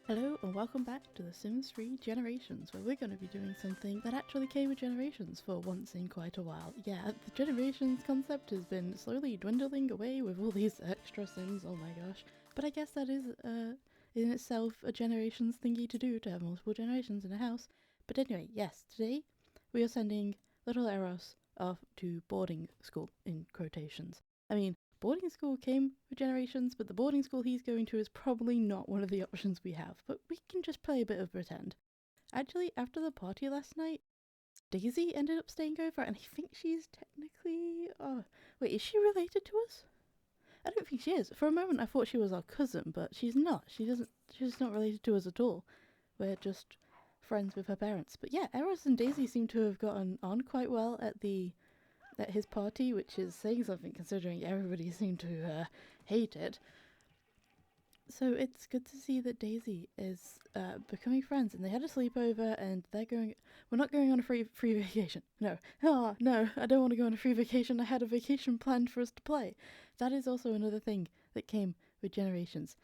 Hello and welcome back to The Sims 3 Generations, where we're going to be doing something that actually came with Generations for once in quite a while. Yeah, the Generations concept has been slowly dwindling away with all these extra Sims, oh my gosh. But I guess that is, in itself, a Generations thingy to do, to have multiple generations in a house. But anyway, yes, today we are sending little Eros off to boarding school, in quotations. I mean, boarding school came with Generations, but the boarding school he's going to is probably not one of the options we have. But we can just play a bit of pretend. Actually, after the party last night, Daisy ended up staying over, and I think she's technically. Oh, wait, is she related to us? I don't think she is. For a moment, I thought she was our cousin, but she's not. She doesn't. She's not related to us at all. We're just friends with her parents. But yeah, Eros and Daisy seem to have gotten on quite well at his party, which is saying something considering everybody seemed to hate it. So it's good to see that Daisy is becoming friends, and they had a sleepover, and they're going. We're not going on a free vacation. No, no, I don't want to go on a free vacation. I had a vacation planned for us to play. That is also another thing that came with Generations.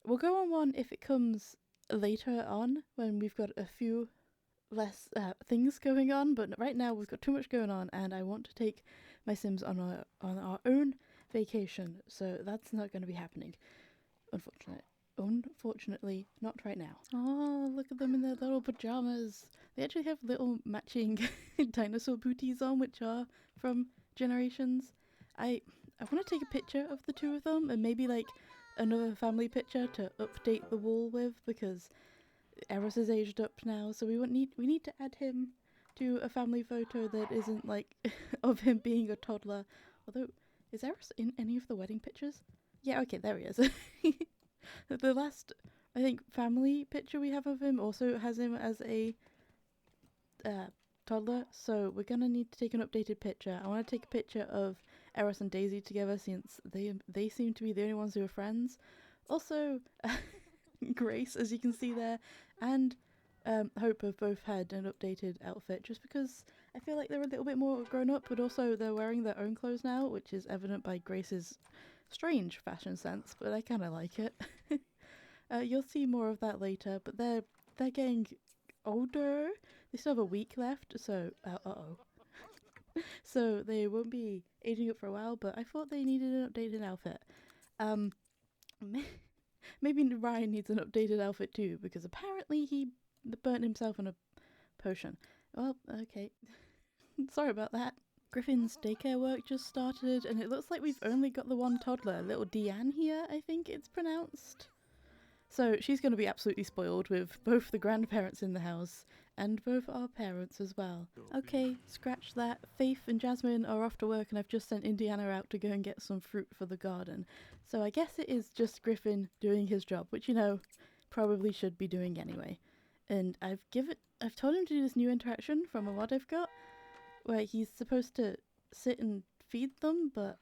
We'll go on one if it comes later on when we've got a few less things going on, but right now we've got too much going on, and I want to take my Sims on our own vacation, so that's not going to be happening. Unfortunately, not right now. Oh, look at them in their little pajamas. They actually have little matching dinosaur booties on, which are from Generations. I want to take a picture of the two of them and maybe like another family picture to update the wall with because Eros is aged up now, so we need to add him to a family photo that isn't like of him being a toddler. Although, is Eros in any of the wedding pictures? Yeah, okay, there he is. The last, I think, family picture we have of him also has him as a uh, toddler, so we're gonna need to take an updated picture. I want to take a picture of Eros and Daisy together since they seem to be the only ones who are friends. Also, Grace, as you can see there, and Hope have both had an updated outfit just because I feel like they're a little bit more grown up, but also they're wearing their own clothes now, which is evident by Grace's strange fashion sense, but I kind of like it. You'll see more of that later, but they're getting older. They still have a week left, so oh, so they won't be aging up for a while. But I thought they needed an updated outfit. Um, maybe Ryan needs an updated outfit too because apparently he burnt himself on a potion. Well, okay, sorry about that. Griffin's daycare work just started, and it looks like we've only got the one toddler, little Deanne here, I think it's pronounced. So she's going to be absolutely spoiled with both the grandparents in the house and both our parents as well. Okay, scratch that. Faith and Jasmine are off to work, and I've just sent Indiana out to go and get some fruit for the garden. So I guess it is just Griffin doing his job, which, you know, probably should be doing anyway. And I've told him to do this new interaction from a mod I've got, where he's supposed to sit and feed them, but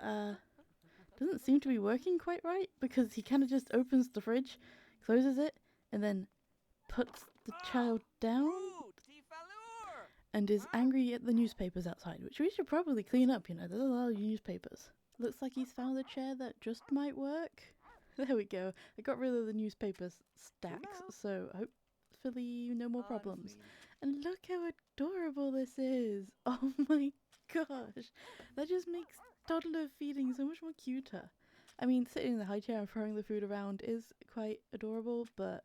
doesn't seem to be working quite right because he kind of just opens the fridge, closes it, and then puts the child down and is angry at the newspapers outside, which we should probably clean up, you know, there's a lot of newspapers. Looks like he's found a chair that just might work. There we go. I got rid of the newspaper stacks, so hopefully no more problems. And look how adorable this is. Oh my gosh. That just makes toddler feeding so much more cuter. I mean, sitting in the high chair and throwing the food around is quite adorable, but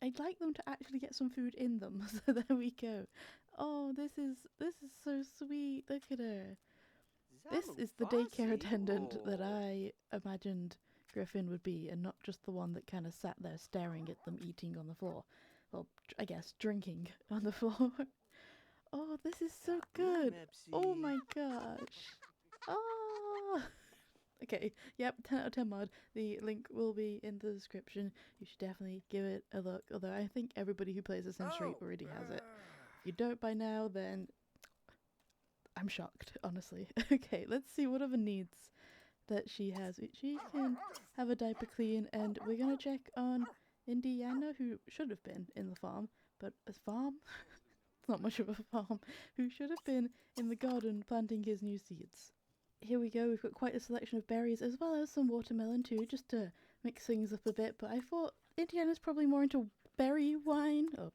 I'd like them to actually get some food in them. So there we go. Oh, this is so sweet. Look at her. This is the daycare attendant that I imagined Griffin would be, and not just the one that kind of sat there staring at them eating on the floor. Well, I guess drinking on the floor. Oh, this is so good. Oh my gosh. Oh. Okay, yep, 10 out of 10 mod. The link will be in the description. You should definitely give it a look, although I think everybody who plays The Sims 3 already has it. If you don't by now, then I'm shocked, honestly. Okay, let's see what other needs that she has. She can have a diaper clean, and we're gonna check on Indiana, who should have been in the farm, but a farm? It's not much of a farm. Who should have been in the garden planting his new seeds. Here we go, we've got quite a selection of berries as well as some watermelon too, just to mix things up a bit, but I thought Indiana's probably more into berry wine or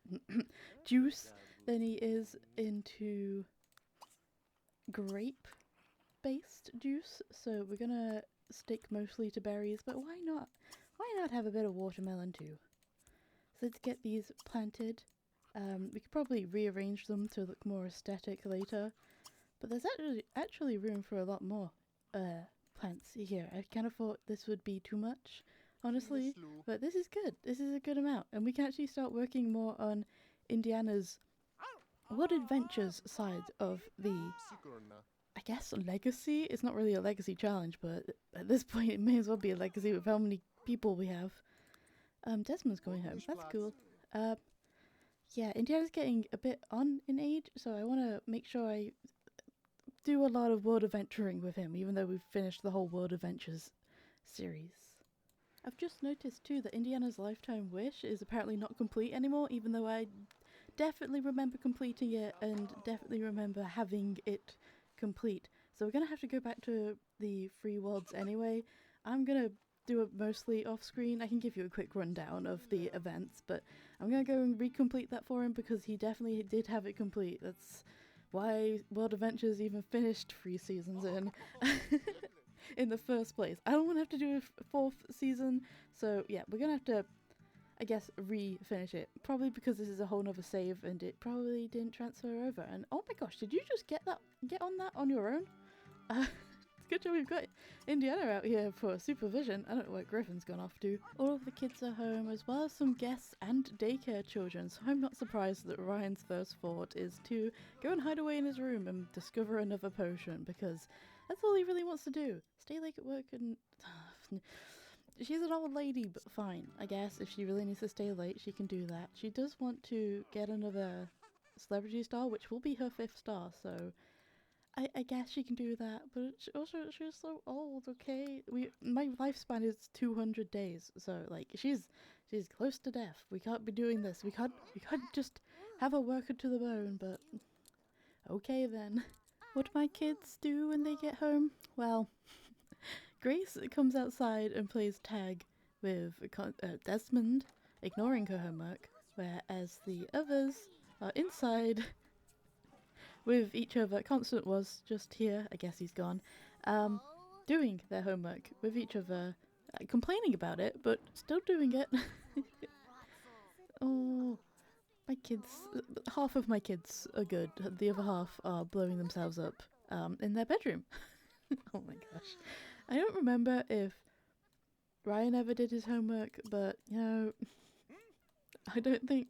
juice than he is into grape-based juice. So we're gonna stick mostly to berries, but why not? Why not have a bit of watermelon too? So let's get these planted. We could probably rearrange them to look more aesthetic later, but there's actually room for a lot more plants here. I kind of thought this would be too much, honestly, but this is good. This is a good amount, and we can actually start working more on Indiana's Wood Adventures side of the, I guess, legacy. It's not really a legacy challenge, but at this point it may as well be a legacy with how many people we have. Desmond's going home. That's cool. Yeah, Indiana's getting a bit on in age, so I want to make sure I do a lot of world adventuring with him, even though we've finished the whole World Adventures series. I've just noticed too that Indiana's lifetime wish is apparently not complete anymore, even though I definitely remember completing it and definitely remember having it complete. So we're going to have to go back to the free worlds anyway. I'm going to do it mostly off screen. I can give you a quick rundown of the events, but I'm going to go and recomplete that for him because he definitely did have it complete. That's why World Adventures even finished 3 seasons in the first place. I don't want to have to do a 4th season, so yeah, we're going to have to, I guess, re-finish it. Probably because this is a whole nother save and it probably didn't transfer over. And oh my gosh, did you just get on that on your own? It's good job we've got Indiana out here for supervision. I don't know where Griffin's gone off to. All of the kids are home, as well as some guests and daycare children, so I'm not surprised that Ryan's first thought is to go and hide away in his room and discover another potion, because that's all he really wants to do. Stay late at work and... She's an old lady, but fine. I guess if she really needs to stay late, she can do that. She does want to get another celebrity star, which will be her 5th star, so I guess she can do that. But she's so old, okay? My lifespan is 200 days, so like she's close to death. We can't be doing this. We can't just have her work her to the bone. But okay then. What do my kids do when they get home? Well, Grace comes outside and plays tag with Desmond, ignoring her homework, whereas the others are inside with each other. Constant was just here, I guess he's gone, doing their homework with each other, complaining about it, but still doing it. Oh, my kids, half of my kids are good, the other half are blowing themselves up in their bedroom. Oh my gosh. I don't remember if Ryan ever did his homework, but you know, I don't think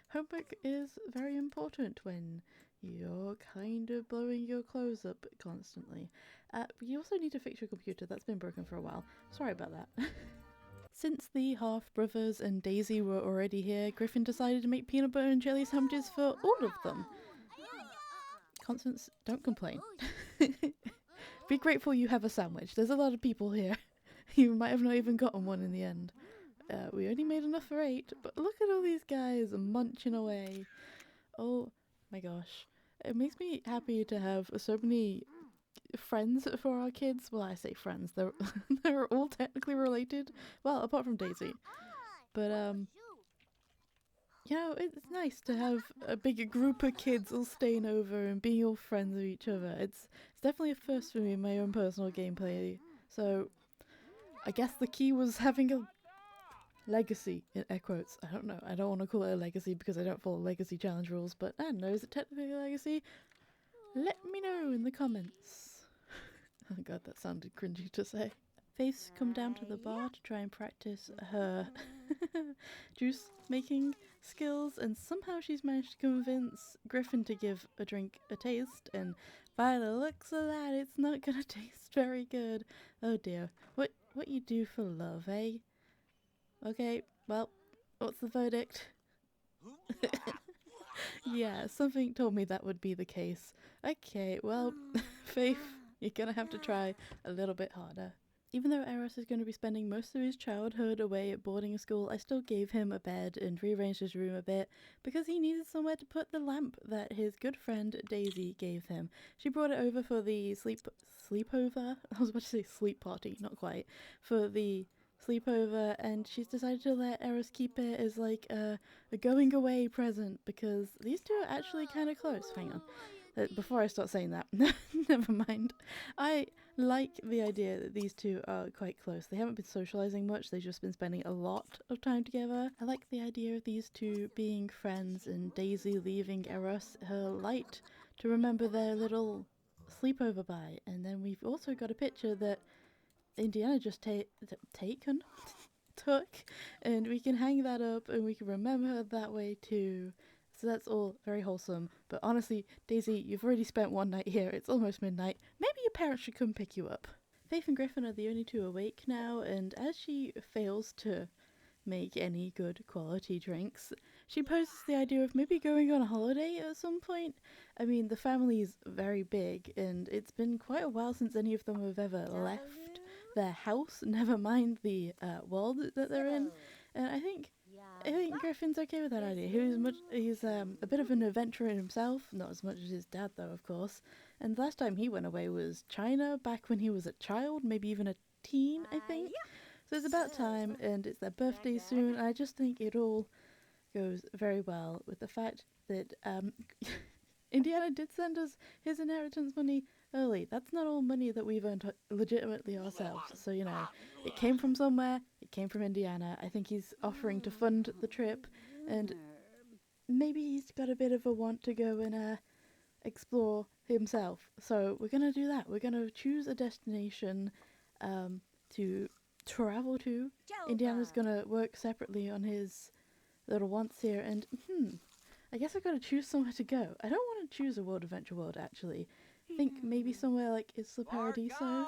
homework is very important when you're kind of blowing your clothes up constantly. You also need to fix your computer. That's been broken for a while. Sorry about that. Since the half-brothers and Daisy were already here, Griffin decided to make peanut butter and jelly sandwiches for all of them. Constance, don't complain. Be grateful you have a sandwich. There's a lot of people here. You might have not even gotten one in the end. We only made enough for 8, but look at all these guys munching away. Oh my gosh. It makes me happy to have so many friends for our kids. Well, I say friends. They're all technically related. Well, apart from Daisy. But, you know, it's nice to have a big group of kids all staying over and being all friends with each other. It's definitely a first for me in my own personal gameplay. So, I guess the key was having a legacy, in air quotes. I don't know. I don't want to call it a legacy because I don't follow legacy challenge rules, but I don't know. Is it technically a legacy? Let me know in the comments. Oh god, that sounded cringy to say. Faith's come down to the bar to try and practice her juice making skills, and somehow she's managed to convince Griffin to give a drink a taste, and by the looks of that, it's not gonna taste very good. Oh dear. What you do for love, eh? Okay, well, what's the verdict? Yeah, something told me that would be the case. Okay, well, Faith, you're gonna have to try a little bit harder. Even though Eros is going to be spending most of his childhood away at boarding school, I still gave him a bed and rearranged his room a bit because he needed somewhere to put the lamp that his good friend Daisy gave him. She brought it over for the sleepover. I was about to say sleep party, not quite. For the sleepover, and she's decided to let Eros keep it as like a going away present because these two are actually kind of close. Hang on. Before I start saying that, never mind. I like the idea that these two are quite close. They haven't been socializing much, they've just been spending a lot of time together. I like the idea of these two being friends and Daisy leaving Eros her light to remember their little sleepover by. And then we've also got a picture that Indiana just took, and we can hang that up and we can remember her that way too. So that's all very wholesome. But honestly, Daisy, you've already spent one night here. It's almost midnight. Maybe your parents should come pick you up. Faith and Griffin are the only two awake now, and as she fails to make any good quality drinks, she poses the idea of maybe going on a holiday at some point. I mean, the family's very big, and it's been quite a while since any of them have ever left their house, never mind the world that they're in. And I think Griffin's okay with that idea. He's a bit of an adventurer himself, not as much as his dad though, of course. And the last time he went away was China, back when he was a child, maybe even a teen, I think. So it's about time, and it's their birthday soon. I just think it all goes very well with the fact that Indiana did send us his inheritance money early. That's not all money that we've earned legitimately ourselves. So, you know, it came from somewhere. It came from Indiana. I think he's offering to fund the trip, and maybe he's got a bit of a want to go and explore himself. So we're going to do that. We're going to choose a destination to travel to. Indiana's going to work separately on his little wants here, and I guess I've got to choose somewhere to go. I don't want to choose a World Adventure World, actually. I think maybe somewhere like Isla Paradiso.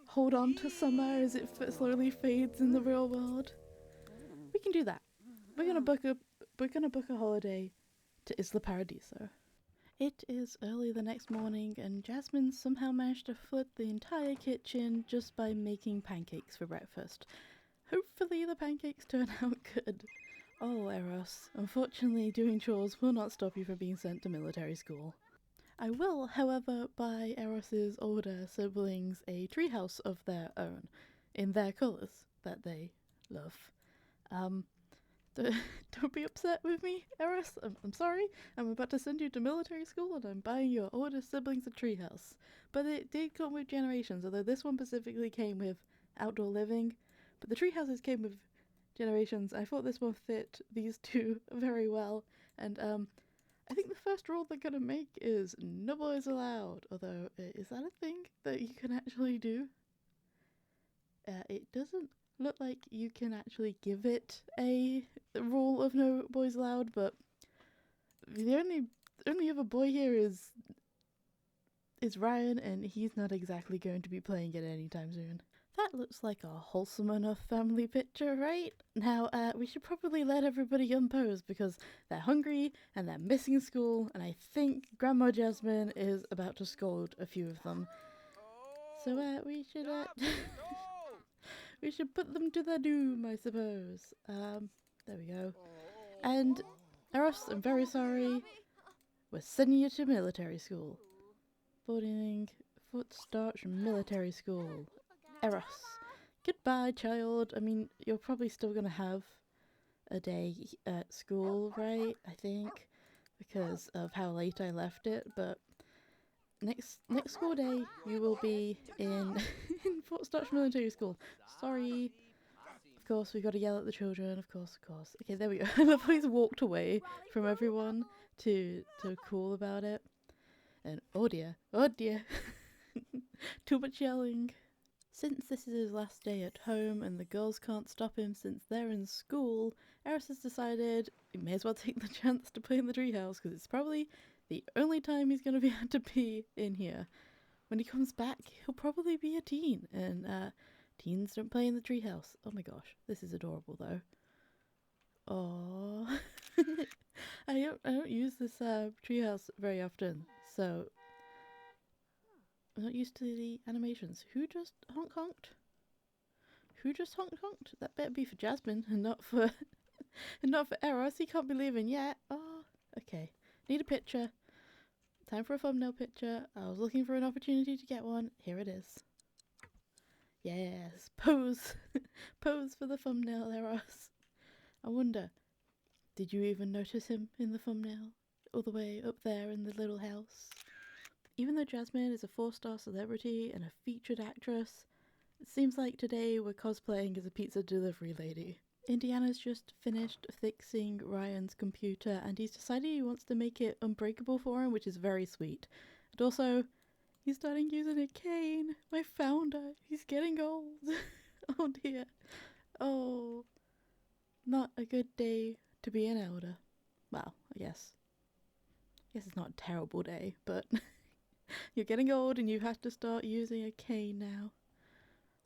Hold on to summer as it slowly fades in the real world. We can do that. We're gonna book a holiday to Isla Paradiso. It is early the next morning, and Jasmine somehow managed to flip the entire kitchen just by making pancakes for breakfast. Hopefully the pancakes turn out good. Oh, Eros, unfortunately doing chores will not stop you from being sent to military school. I will, however, buy Eros's older siblings a treehouse of their own, in their colours that they love. Don't be upset with me, Eros. I'm sorry. I'm about to send you to military school, and I'm buying your older siblings a treehouse. But it did come with generations, although this one specifically came with outdoor living. But the treehouses came with generations. I thought this one fit these two very well, and I think the first rule they're gonna make is no boys allowed. Although, is that a thing that you can actually do? It doesn't look like you can actually give it a rule of no boys allowed, but the only other boy here is Ryan, and he's not exactly going to be playing it anytime soon. That looks like a wholesome enough family picture, right? Now, we should probably let everybody unpose because they're hungry and they're missing school, and I think Grandma Jasmine is about to scold a few of them. So, we should, we should put them to their doom, I suppose. There we go. And, Eros, I'm very sorry. We're sending you to military school. Boarding, foot starch, military school. Eros. Goodbye, child. I mean, you're probably still gonna have a day at school, right? I think, because of how late I left it. But next school day, you will be in Fort Starch Military School. Sorry. Of course, we got to yell at the children. Of course. Okay, there we go. I love how he's walked away from everyone to cool about it. And oh dear, too much yelling. Since this is his last day at home and the girls can't stop him since they're in school, Eros has decided he may as well take the chance to play in the treehouse because it's probably the only time he's going to be able to be in here. When he comes back, he'll probably be a teen, and teens don't play in the treehouse. Oh my gosh, this is adorable though. Aww. I don't use this treehouse very often, so I'm not used to the animations. Who just honked? Who just honked? That better be for Jasmine and not for Eros. He can't be leaving yet. Oh, okay. Need a picture. Time for a thumbnail picture. I was looking for an opportunity to get one. Here it is. Yes, pose. Pose for the thumbnail, Eros. I wonder, did you even notice him in the thumbnail? All the way up there in the little house? Even though Jasmine is a 4-star celebrity and a featured actress, it seems like today we're cosplaying as a pizza delivery lady. Indiana's just finished fixing Ryan's computer and he's decided he wants to make it unbreakable for him, which is very sweet. And also, he's starting using a cane. My founder, he's getting old. Oh dear. Oh, not a good day to be an elder. Well, I guess it's not a terrible day, but you're getting old and you have to start using a cane now.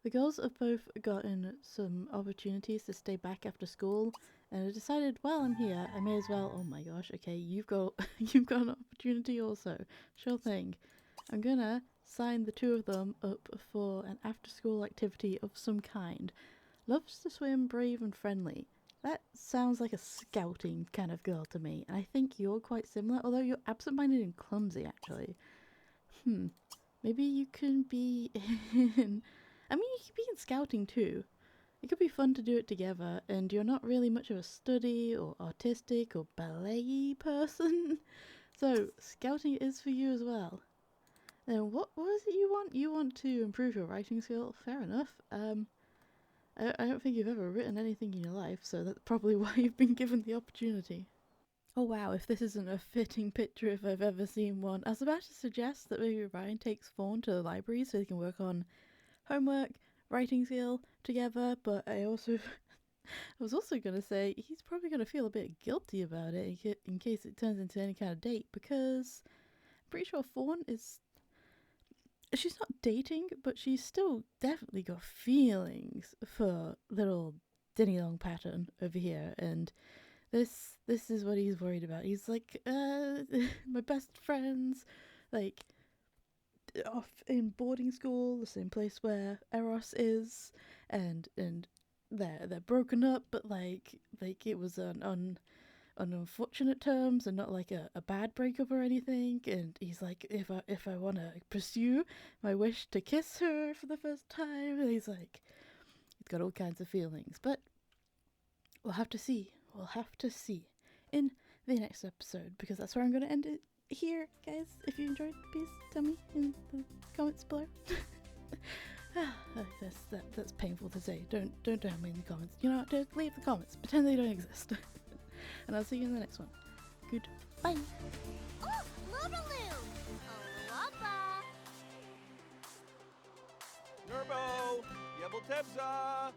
The girls have both gotten some opportunities to stay back after school, and I decided, while I'm here, I may as well. Oh my gosh! Okay, you've got an opportunity also. Sure thing. I'm gonna sign the two of them up for an after-school activity of some kind. Loves to swim, brave, and friendly. That sounds like a scouting kind of girl to me, and I think you're quite similar. Although you're absent-minded and clumsy, actually. Maybe you can be in. I mean, you could be in scouting too. It could be fun to do it together, and you're not really much of a study or artistic or ballet person. So, scouting is for you as well. And what is it you want? You want to improve your writing skill? Fair enough. I don't think you've ever written anything in your life, so that's probably why you've been given the opportunity. Oh wow, if this isn't a fitting picture if I've ever seen one. I was about to suggest that maybe Ryan takes Fawn to the library so they can work on homework, writing skill together, but I was also going to say he's probably going to feel a bit guilty about it in case it turns into any kind of date, because I'm pretty sure Fawn she's not dating, but she's still definitely got feelings for little Denny Long Pattern over here, and this is what he's worried about. He's like, my best friends, like, off in boarding school, the same place where Eros is, and they're broken up, but like it was on unfortunate terms and not like a bad breakup or anything. And he's like, if I want to pursue my wish to kiss her for the first time, and he's got all kinds of feelings, but we'll have to see. We'll have to see in the next episode, because that's where I'm going to end it here, guys. If you enjoyed, please tell me in the comments below. That's painful to say. Don't tell me in the comments. You know what? Just leave the comments. Pretend they don't exist. And I'll see you in the next one. Goodbye. Oh, Lootaloo! Aloha! Nerbo! Yebel Tebza!